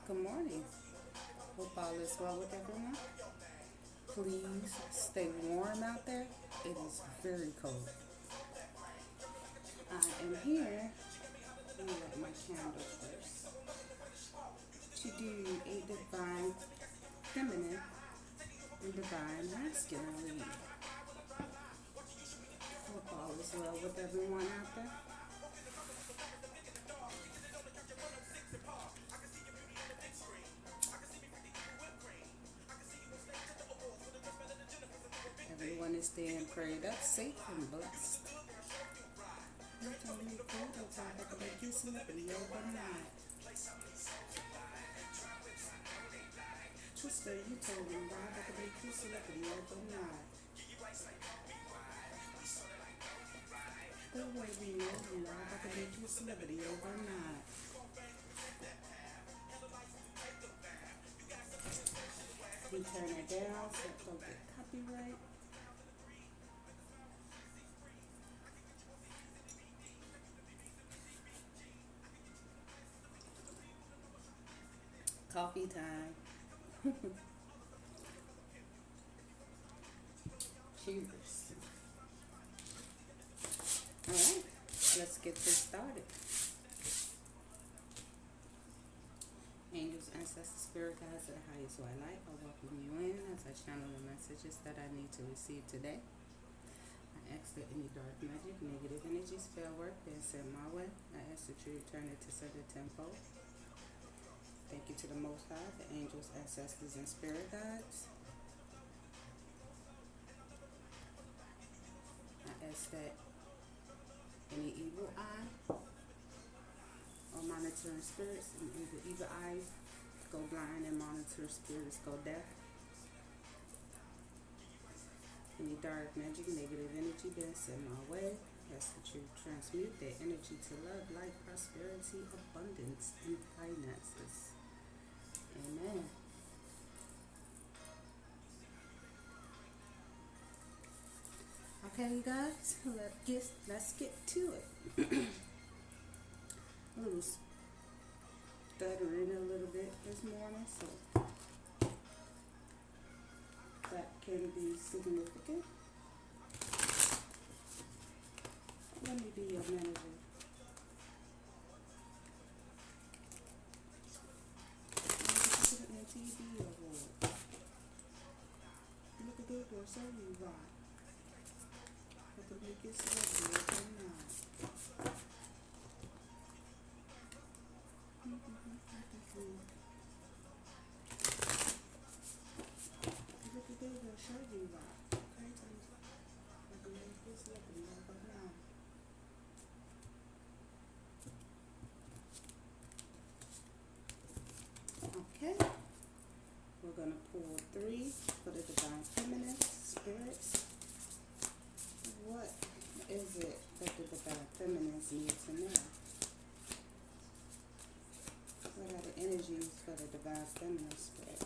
Good morning. Hope all is well with everyone. Please stay warm out there. It is very cold. I am here. Let me light my candle first. To do a divine feminine and divine masculine reading. Hope all is well with everyone out there. Everyone is staying prayed up, safe, and blessed. You told me cold outside, I could make you slippery overnight. Twister, you told me Bob, I could make you slippery overnight. The way we know you, Bob, I could make you celebrity overnight. We turn it down so it don't get copyright. Coffee time. Cheers. Alright, let's get this started. Angels, ancestors, spirit guides of the highest white light, I welcome you in as I channel the messages that I need to receive today. I ask that any dark magic, negative energy, spell work being sent my way, I ask that you return it to sender tenfold. Thank you to the Most High, the angels, ancestors, and spirit guides. I ask that any evil eye or monitoring spirits and evil eyes go blind and monitor spirits go deaf. Any dark magic, negative energy being sent my way, I ask that you transmute that energy to love, light, prosperity, abundance, and finances. Amen. Okay, you guys, let's get to it. A little stuttering a little bit this morning, so that can be significant. Let me be your manager. TV award. Look at that, girl, so you right. Look at me get celebrity overnight. Look at that, girl, show you right. Okay, look at me get celebrity overnight. Okay. We're going to pull 3 for the divine feminine spirits. What is it that the divine feminines need to know? What are the energies for the divine feminine spirit?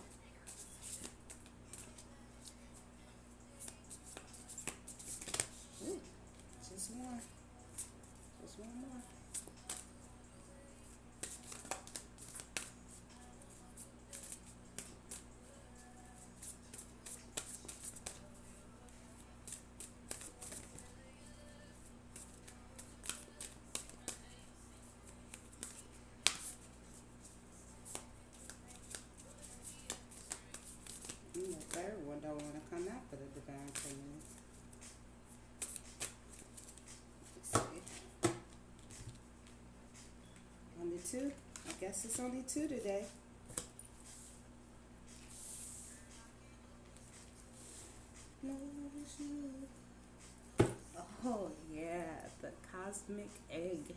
Ooh, just one. Just one more. The third one don't want to come out for the divine feminine. Let's see. Only 2? I guess it's only 2 today. No, it's you. Oh yeah, the cosmic egg.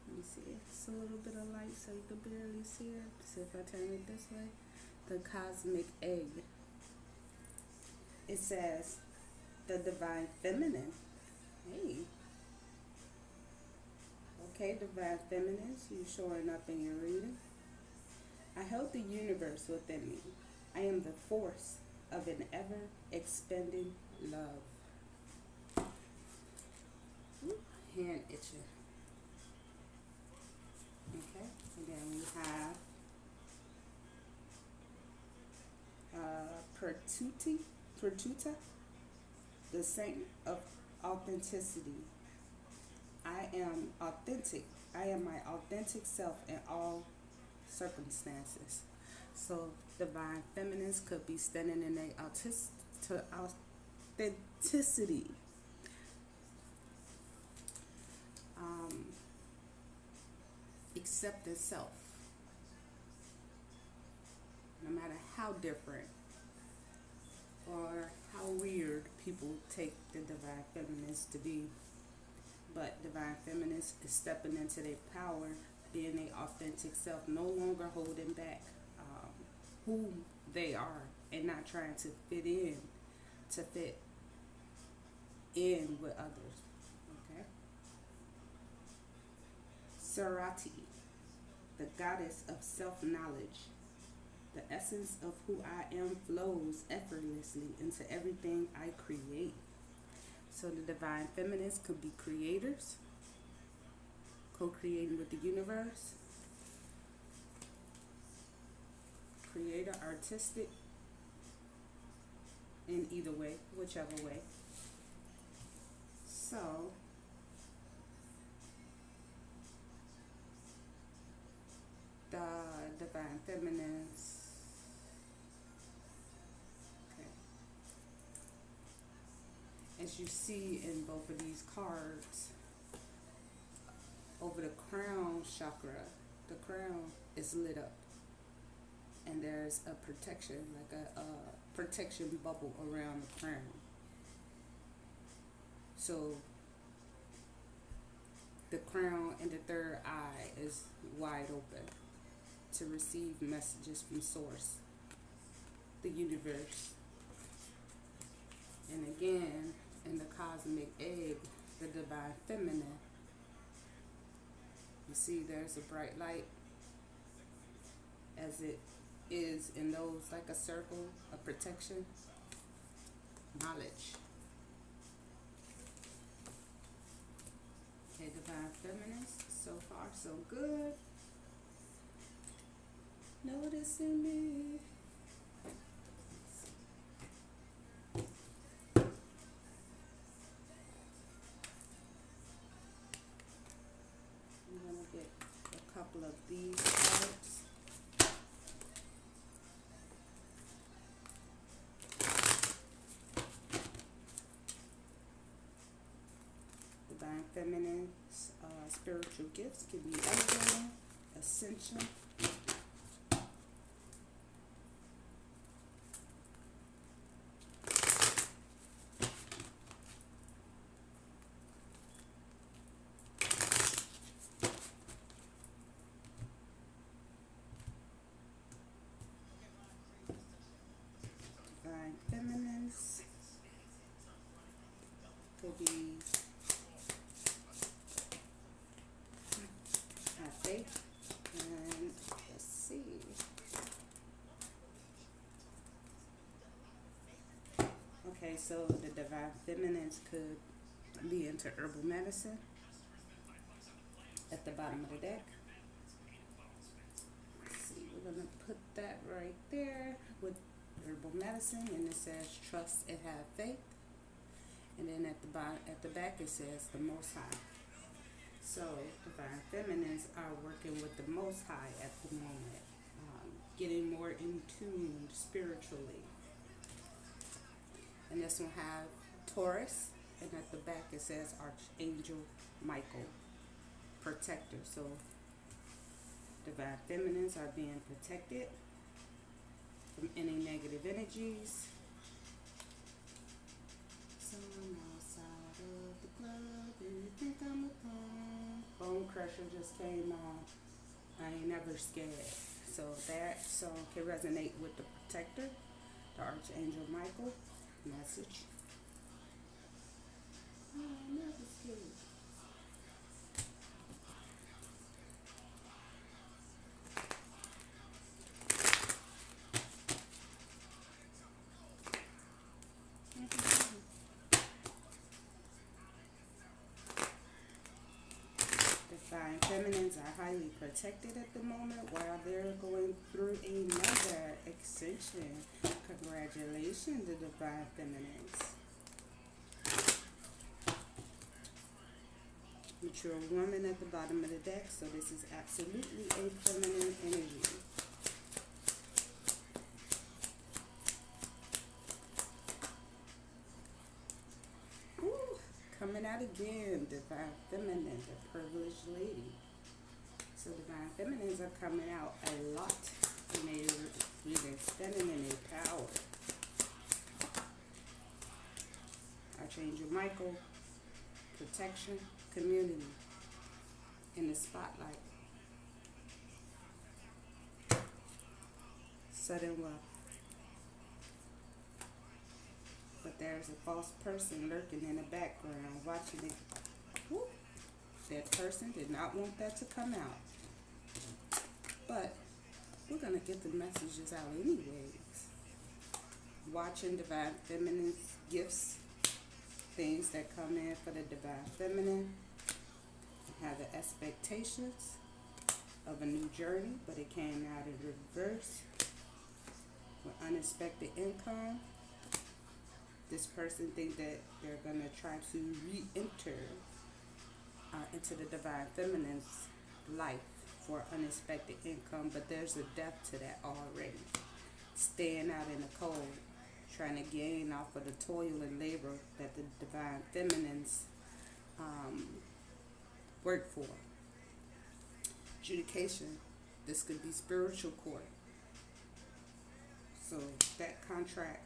Let me see. It's a little bit of light so you can barely see it. See if I turn it this way. The cosmic egg. It says the divine feminine. Hey. Okay, divine feminines, you showing up in your reading. I held the universe within me. I am the force of an ever expanding love. Ooh, hand itching. Okay, and then we have Pertuta, the saint of authenticity. I am authentic. I am my authentic self in all circumstances. So divine feminines could be standing in their authenticity. Um, Accepting self, no matter how different or how weird people take the divine feminines to be. But divine feminines is stepping into their power, being their authentic self, no longer holding back who they are and not trying to fit in with others. Okay. Sarati, the goddess of self-knowledge. The essence of who I am flows effortlessly into everything I create. So the divine feminines could be creators, co-creating with the universe, creator, artistic, in either way, whichever way. So the divine feminines, okay, as you see in both of these cards, over the crown chakra, the crown is lit up and there's a protection, like a protection bubble around the crown. So the crown and the third eye is wide open to receive messages from source, the universe. And again, in the cosmic egg, the divine feminine, you see there's a bright light, as it is in those, like a circle of protection, knowledge. Okay, divine feminines, so far so good. Noticing me. I'm gonna get a couple of these cards. Divine feminine's spiritual gifts can be elevating, ascension. Divine feminines could be faith, and let's see. Okay, so the divine feminines could be into herbal medicine at the bottom of the deck. Let's see, we're gonna put that right there with herbal medicine, and it says trust and have faith. And then at the bottom, at the back, it says the Most High. So divine feminines are working with the Most High at the moment, getting more in tune spiritually. And this one have Taurus, and at the back it says Archangel Michael, protector. So divine feminines are being protected from any negative energies. So I'm outside of the club, and you think I'm a pawn. Bone Crusher just came on. I ain't never scared. So that song can resonate with the protector, the Archangel Michael message. I ain't never scared. Divine feminines are highly protected at the moment while they're going through another extension. Congratulations, the divine feminines. Mature woman at the bottom of the deck, so this is absolutely a feminine energy. Ooh, coming out again, divine feminine, the privileged lady. So divine feminines are coming out a lot, and they're standing in their power. Archangel Michael, protection, community, in the spotlight. Sudden wealth. But there's a false person lurking in the background watching it. Whoop. That person did not want that to come out. But we're going to get the messages out anyways. Watching divine feminine's gifts, things that come in for the divine feminine. Have the expectations of a new journey, but it came out in reverse with unexpected income. This person think that they're going to try to re-enter into the divine feminine's life for unexpected income, but there's a depth to that already. Staying out in the cold, trying to gain off of the toil and labor that the divine feminines work for. Adjudication, this could be spiritual court. So that contract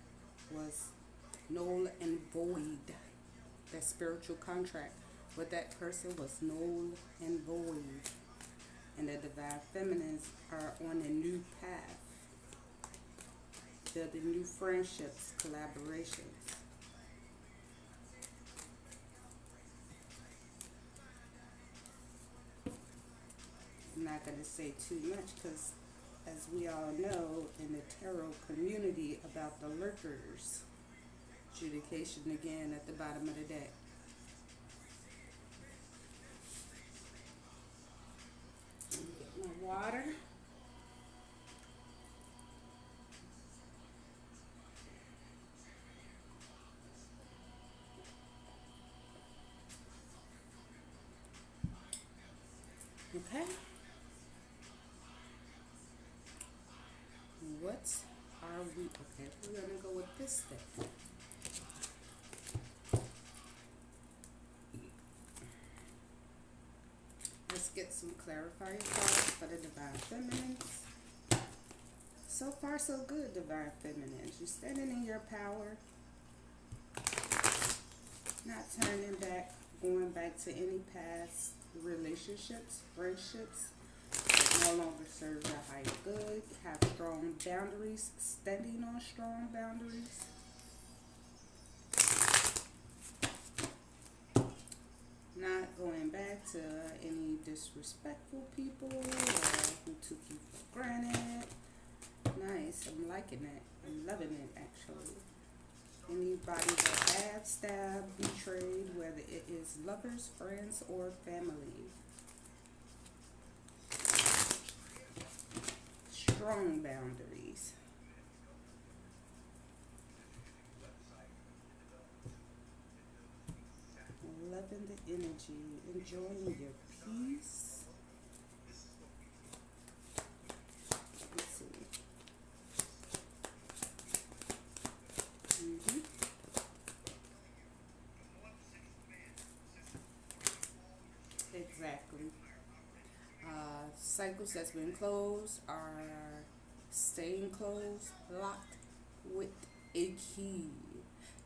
was null and void. That spiritual contract with that person was null and void. And the divine feminines are on a new path, building new friendships, collaborations. I'm not going to say too much because, as we all know in the tarot community, about the lurkers. Adjudication again at the bottom of the deck. Let me get my water. Okay. What are we? Okay, we're gonna go with this deck. Let's get some clarifying cards for the divine feminines. So far, so good, divine feminines. You're standing in your power, not turning back, going back to any past relationships, friendships that no longer serve your highest good. Have strong boundaries, standing on strong boundaries. Not going back to any disrespectful people or who took you for granted. Nice, I'm liking it. I'm loving it, actually. Anybody that backstabbed, betrayed, whether it is lovers, friends, or family. Strong boundaries. Loving the energy, enjoying your peace. Let's see. Exactly. Cycles that's been closed are staying closed, locked with a key.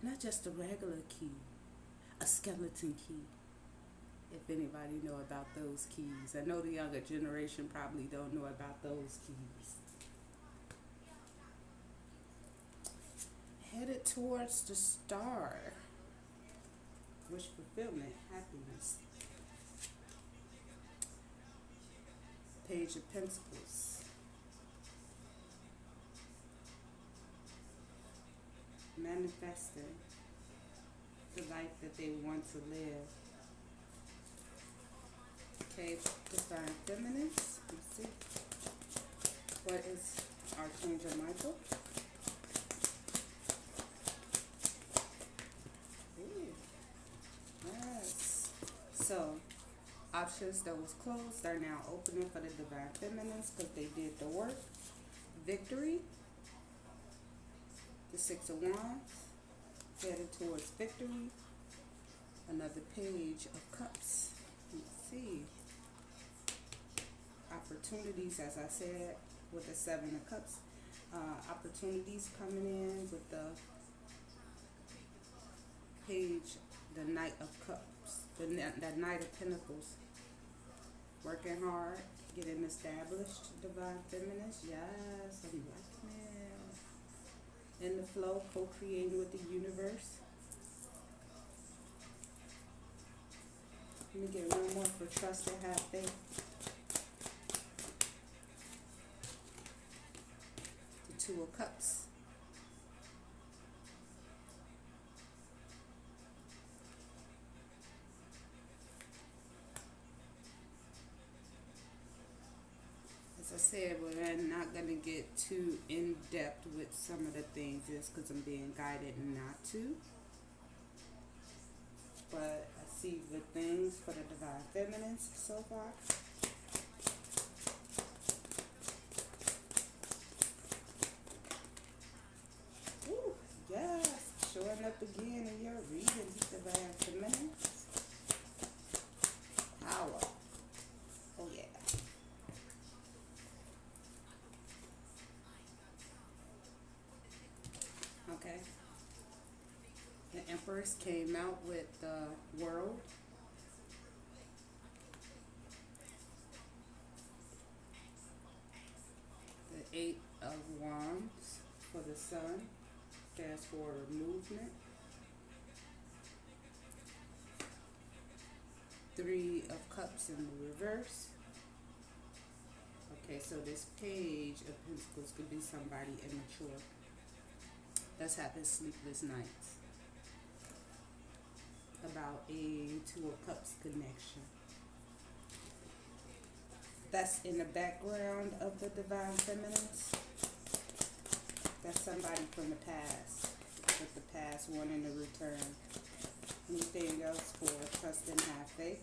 Not just a regular key, a skeleton key. If anybody know about those keys. I know the younger generation probably don't know about those keys. Headed towards the star. Wish fulfillment, happiness. Page of Pentacles. Manifesting the life that they want to live. Okay, Divine Feminines. Let's see. What is Archangel Michael? Ooh, yes. So, options that was closed are now opening for the Divine Feminines because they did the work. Victory. The Six of Wands. Headed towards victory. Another Page of Cups. Let's see. Opportunities, as I said, with the Seven of Cups. Opportunities coming in with the Page, the Knight of Cups, the Knight of Pentacles. Working hard, getting established, Divine Feminines. Yes, I'm liking it. In the flow, co-creating with the universe. Let me get one more for trust and have faith. The Two of Cups. As I said, we're not going to get too in-depth with some of the things just because I'm being guided not to. But I see good things for the Divine Feminines so far. Ooh, yes, showing up again in your readings, Divine Feminines. Power. Oh yeah. Okay. The Empress came out with the World. The Eight of Wands for the Sun. Fast forward movement. Three of Cups in the reverse. Okay, so this Page of Pentacles could be somebody immature that's having sleepless nights about a Two of Cups connection. That's in the background of the Divine Feminines. That's somebody from the past, with the past wanting to return. Anything else for trust and have faith?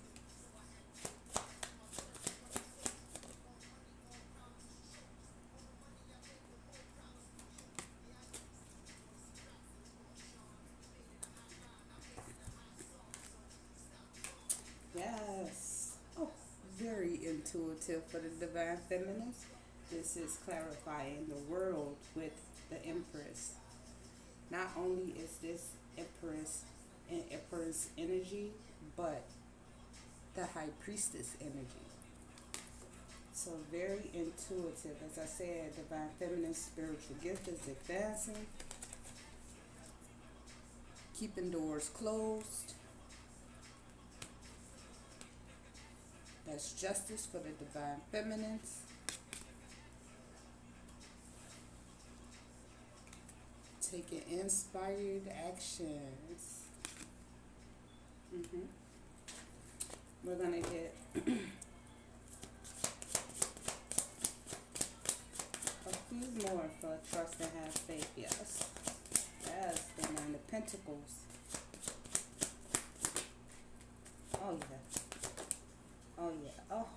Yes. Oh, very intuitive for the Divine Feminines. This is clarifying the world with the Empress. Not only is this Empress and Empress energy, but the High Priestess energy. So very intuitive. As I said, Divine Feminine spiritual gift is advancing. Keeping doors closed. That's justice for the Divine Feminines. Taking inspired actions. We're going to get a few more for trust and have faith. Yes. Yes, the Nine of Pentacles. Oh, yeah. Oh, yeah. Oh,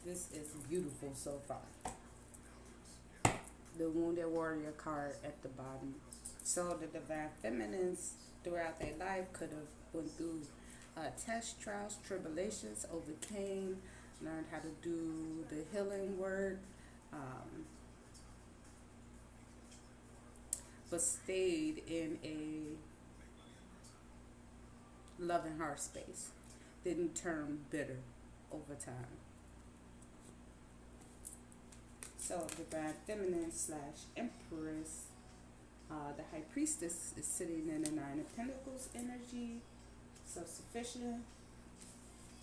this is beautiful so far. The Wounded Warrior card at the bottom. So the Divine Feminines throughout their life could have went through tests, trials, tribulations, overcame, learned how to do the healing work, but stayed in a loving heart space. Didn't turn bitter over time. So Divine Feminine / Empress, the High Priestess is sitting in the Nine of Pentacles energy, self-sufficient,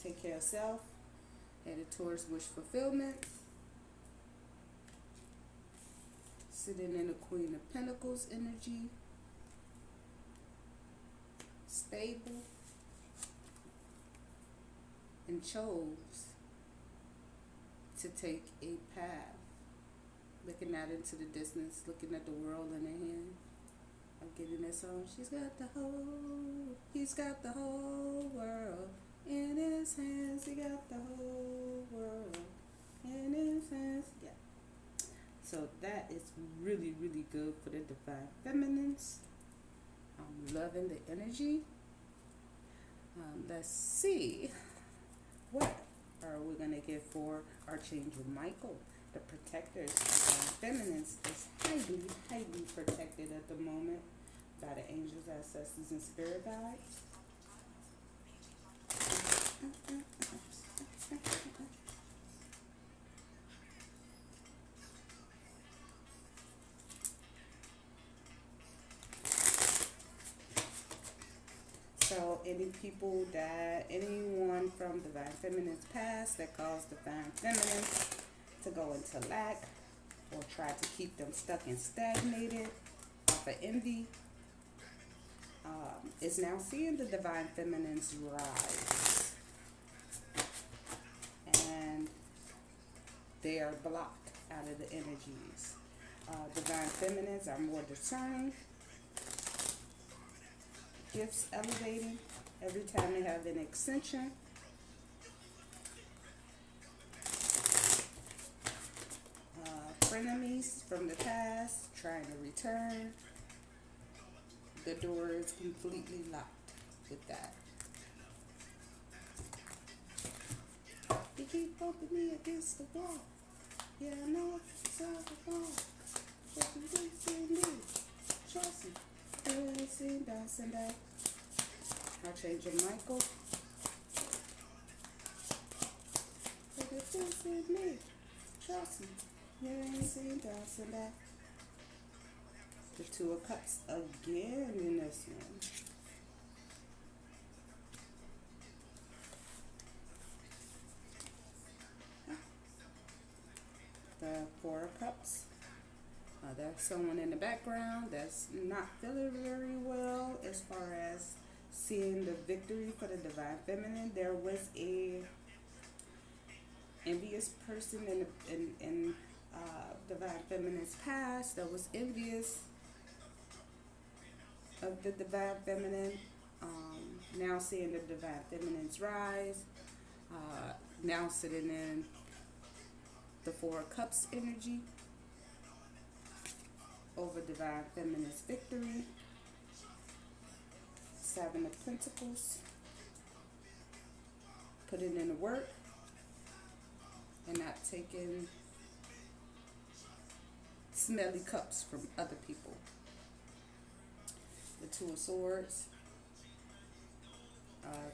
take care of self, headed towards wish fulfillment, sitting in the Queen of Pentacles energy, stable, and chose to take a path, looking out into the distance, looking at the world in her hand. I'm getting that song. He's got the whole world in his hands. He got the whole world in his hands. Yeah. So that is really, really good for the divine feminines. I'm loving the energy. Let's see. What are we going to get for Archangel Michael? The protectors, feminines, is highly, highly protected at the moment by the angels, ancestors, and spirit guides. So anyone from divine feminine's past that caused divine feminines to go into lack or try to keep them stuck and stagnated off of envy, is now seeing the divine feminines rise. And they are blocked out of the energies. Divine feminines are more discerning. Gifts elevating every time they have an ascension. Frenemies from the past trying to return. The door is completely locked with that. You keep bumping me against the wall. Yeah, I know it's all the wall. But you do see me. Trust me. You ain't seen dancing that. Archangel Michael. But you do see me. Trust me. You ain't seen dancing that. The Two of Cups again in this one. The Four of Cups. There's someone in the background that's not feeling very well as far as seeing the victory for the divine feminine. There was a envious person in divine feminine's past that was envious of the divine feminine. Now seeing the divine feminine's rise. Now sitting in the Four of Cups energy over divine feminine's victory. Seven of Pentacles. Putting in the work and not taking smelly cups from other people. The Two of Swords.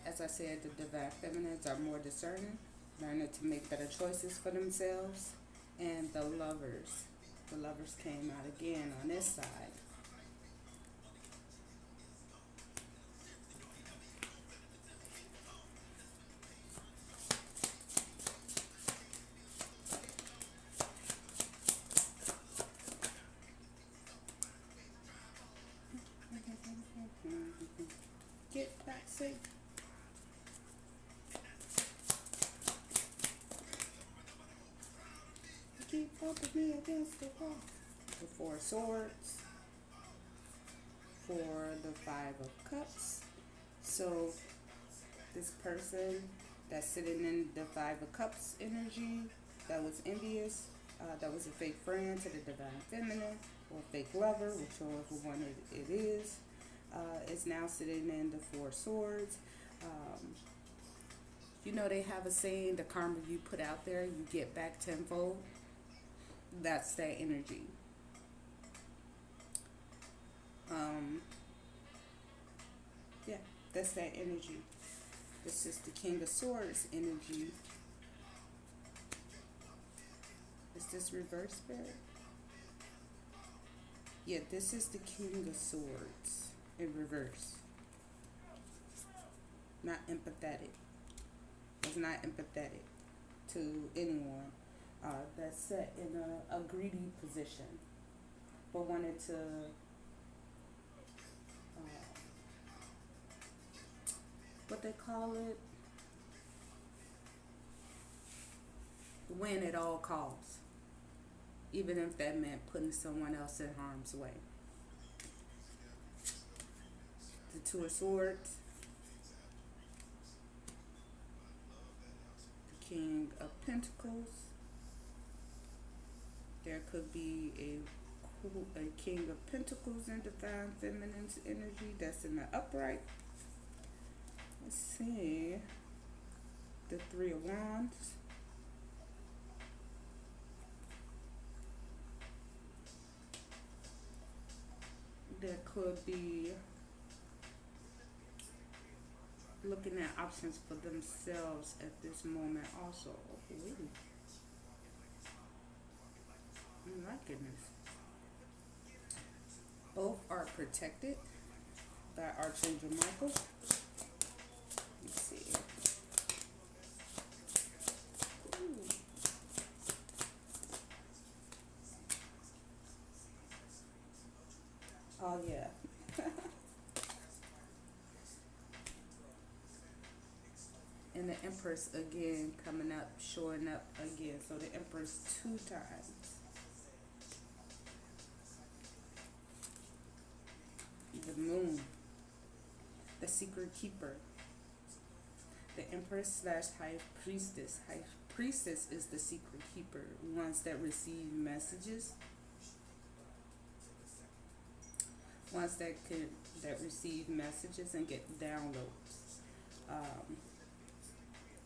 As I said, the divine feminines are more discerning, learning to make better choices for themselves. And the Lovers. The Lovers came out again on this side. Get back safe. Keep bumping me against the wall. The Four of Swords. For the Five of Cups. So this person that's sitting in the Five of Cups energy, that was envious, that was a fake friend to the divine feminine, or fake lover, whichever one it is now sitting in the Four of Swords. You know they have a saying, the karma you put out there, you get back tenfold. That's that energy. Yeah, that's that energy. This is the King of Swords energy. Is this reverse, Spirit? Yeah, this is the King of Swords in reverse. Not empathetic. It's not empathetic to anyone that's set in a greedy position, but wanted to what they call it, win at all costs, even if that meant putting someone else in harm's way. The Two of Swords, the King of Pentacles. There could be a King of Pentacles in Divine Feminine's energy that's in the upright. Let's see. The Three of Wands. There could be looking at options for themselves at this moment also. Ooh. Oh my goodness. Both are protected by Archangel Michael. Let's see. Ooh. Oh yeah. And the Empress again coming up, showing up again. So the Empress 2 times. The Moon, the Secret Keeper, the Empress / High Priestess. High Priestess is the Secret Keeper, ones that receive messages, ones that receive messages and get downloads.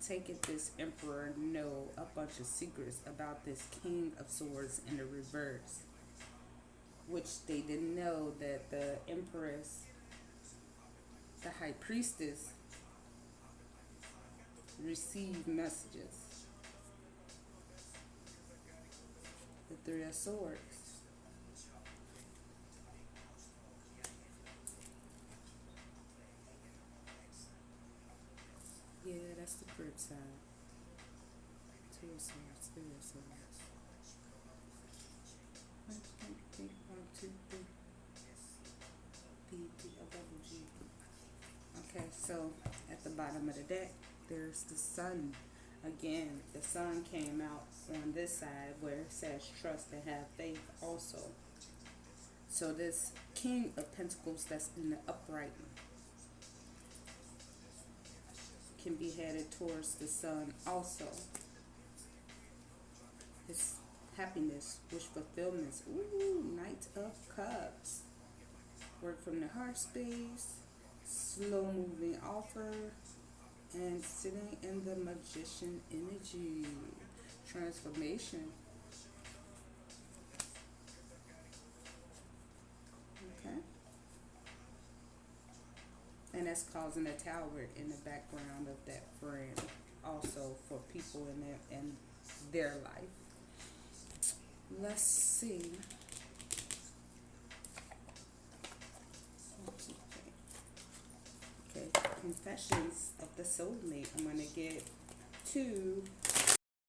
Take it, this Emperor know a bunch of secrets about this King of Swords in the reverse, which they didn't know that the Empress, the High Priestess, received messages. The Three of Swords. Yeah, that's the crib side. Two of Swords, Three of Swords. 1, 2, 3. double G. Okay, so at the bottom of the deck, there's the Sun. Again, the Sun came out on this side where it says trust and have faith also. So this King of Pentacles that's in the upright can be headed towards the Sun also. It's happiness, wish fulfillments. Ooh, Knight of Cups. Work from the heart space, slow moving offer, and sitting in the Magician energy. Transformation. Okay. And that's causing a tower in the background of that friend also for people in their life. Let's see. Okay, Confessions of the Soulmate. I'm going to get 2